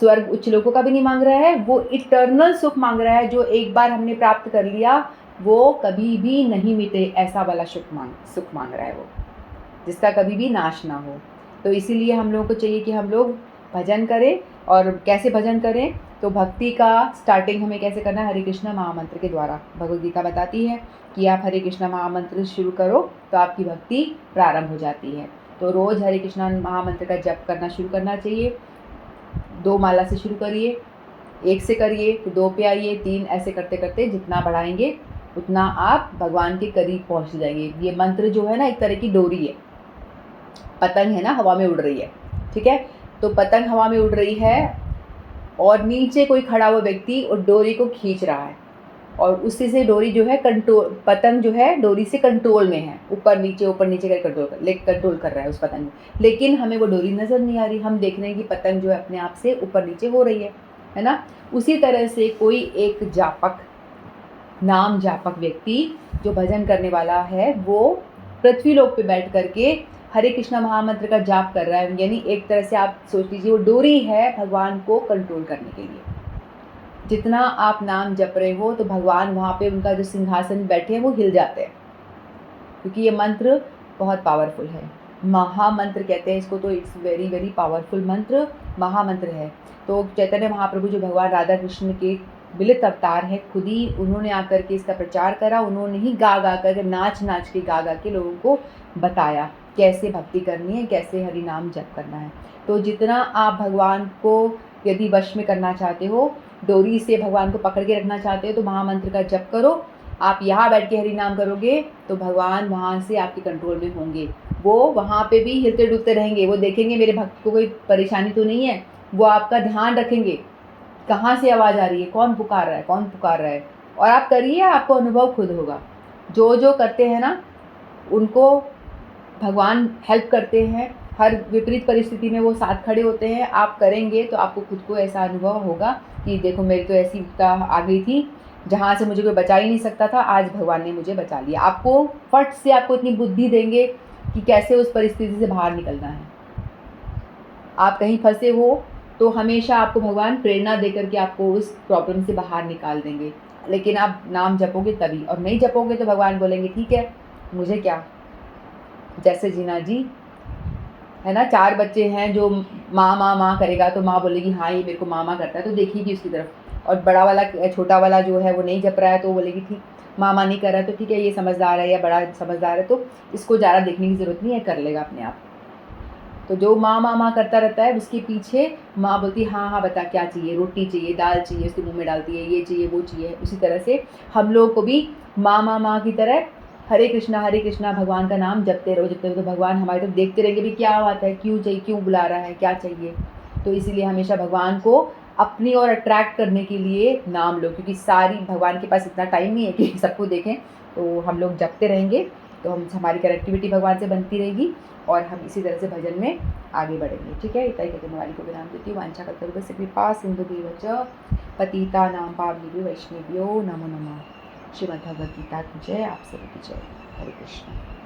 स्वर्ग उच्च लोकों का भी नहीं मांग रहा है, वो इटर्नल सुख मांग रहा है, जो एक बार हमने प्राप्त कर लिया वो कभी भी नहीं मिटे, ऐसा वाला सुख मांग रहा है वो, जिसका कभी भी नाश ना हो। तो इसीलिए हम लोगों को चाहिए कि हम लोग भजन करें। और कैसे भजन करें, तो भक्ति का स्टार्टिंग हमें कैसे करना है? हरे कृष्णा महामंत्र के द्वारा। भगवद गीता बताती है कि आप हरे कृष्णा महामंत्र शुरू करो तो आपकी भक्ति प्रारंभ हो जाती है। तो रोज़ हरे कृष्णा महामंत्र का जप करना शुरू करना चाहिए। 2 माला से शुरू करिए, 1 से करिए, फिर 2 पे आइए, 3, ऐसे करते करते जितना बढ़ाएंगे उतना आप भगवान के करीब पहुँच जाएंगे। ये मंत्र जो है ना, एक तरह की डोरी है, पतंग है ना, हवा में उड़ रही है, ठीक है। तो पतंग हवा में उड़ रही है और नीचे कोई खड़ा हुआ व्यक्ति उस डोरी को खींच रहा है और उसी से डोरी जो है कंट्रोल, पतंग जो है डोरी से कंट्रोल में है, ऊपर नीचे कर कंट्रोल कर रहा है उस पतंग में। लेकिन हमें वो डोरी नज़र नहीं आ रही, हम देख रहे हैं कि पतंग जो है अपने आप से ऊपर नीचे हो रही है ना। उसी तरह से कोई एक जापक, नाम जापक व्यक्ति जो भजन करने वाला है, वो पृथ्वी लोक पे बैठ करके हरे कृष्णा महामंत्र का जाप कर रहा है। यानी एक तरह से आप सोच लीजिए वो डोरी है भगवान को कंट्रोल करने के लिए। जितना आप नाम जप रहे हो तो भगवान वहाँ पे उनका जो सिंहासन बैठे हैं वो हिल जाते हैं, क्योंकि ये मंत्र बहुत पावरफुल है। महामंत्र कहते हैं इसको, तो इट्स वेरी वेरी पावरफुल मंत्र, महामंत्र है। तो चैतन्य महाप्रभु जो भगवान राधा कृष्ण के मिलित अवतार है, खुद ही उन्होंने आकर के इसका प्रचार करा। उन्होंने ही गा कर नाच के गा के लोगों को बताया कैसे भक्ति करनी है, कैसे हरि नाम जप करना है। तो जितना आप भगवान को यदि वश में करना चाहते हो, डोरी से भगवान को पकड़ के रखना चाहते हो, तो महामंत्र का जप करो। आप यहाँ बैठ के हरि नाम करोगे तो भगवान वहाँ से आपके कंट्रोल में होंगे। वो वहाँ पे भी हिलते डुलते रहेंगे, वो देखेंगे मेरे भक्त को कोई परेशानी तो नहीं है, वो आपका ध्यान रखेंगे कहाँ से आवाज़ आ रही है, कौन पुकार रहा है। और आप करिए, आपको अनुभव खुद होगा। जो करते हैं ना उनको भगवान हेल्प करते हैं, हर विपरीत परिस्थिति में वो साथ खड़े होते हैं। आप करेंगे तो आपको खुद को ऐसा अनुभव होगा कि देखो मेरी तो ऐसी विपदा आ गई थी जहाँ से मुझे कोई बचा ही नहीं सकता था, आज भगवान ने मुझे बचा लिया। आपको फट से आपको इतनी बुद्धि देंगे कि कैसे उस परिस्थिति से बाहर निकलना है। आप कहीं फंसे हो तो हमेशा आपको भगवान प्रेरणा देकर के आपको उस प्रॉब्लम से बाहर निकाल देंगे। लेकिन आप नाम जपोगे तभी, और नहीं जपोगे तो भगवान बोलेंगे ठीक है मुझे क्या, जैसे जीना जी, है ना। 4 बच्चे हैं, जो माँ करेगा तो माँ बोलेगी हाँ ये मेरे को माँ करता है, तो देखिएगी उसकी तरफ। और बड़ा वाला, छोटा वाला जो है वो नहीं जप रहा है तो वो बोलेगी ठीक, माँ नहीं कर रहा है तो ठीक है, ये समझदार है या बड़ा समझदार है तो इसको ज़्यादा देखने की ज़रूरत नहीं है, कर लेगा अपने आप। तो जो माँ करता रहता है उसके पीछे माँ बोलती है हाँ बता क्या चाहिए, रोटी चाहिए, दाल चाहिए, उसके मुँह में डालती है, ये चाहिए वो चाहिए। उसी तरह से हम लोग को भी माँ की तरह हरे कृष्णा भगवान का नाम जपते रहो तो भगवान हमारी तरफ देखते रहेंगे भी क्या बात है, क्यों चाहिए, क्यों बुला रहा है, क्या चाहिए। तो इसीलिए हमेशा भगवान को अपनी ओर अट्रैक्ट करने के लिए नाम लो, क्योंकि सारी भगवान के पास इतना टाइम नहीं है कि सबको देखें। तो हम लोग जपते रहेंगे तो हमारी कनेक्टिविटी भगवान से बनती रहेगी और हम इसी तरह से भजन में आगे बढ़ेंगे। ठीक है, इतना ही कहते मोबाइल को विराम देती हूँ। वांछा कल्पतरुभ्यश्च कृपा सिन्धुभ्येव च पतितानां पावनेभ्यो वैष्णवेभ्यो नमो नमः। श्रीमद्भगवद्गीता की जय, आप सभी की जय। हरे कृष्ण।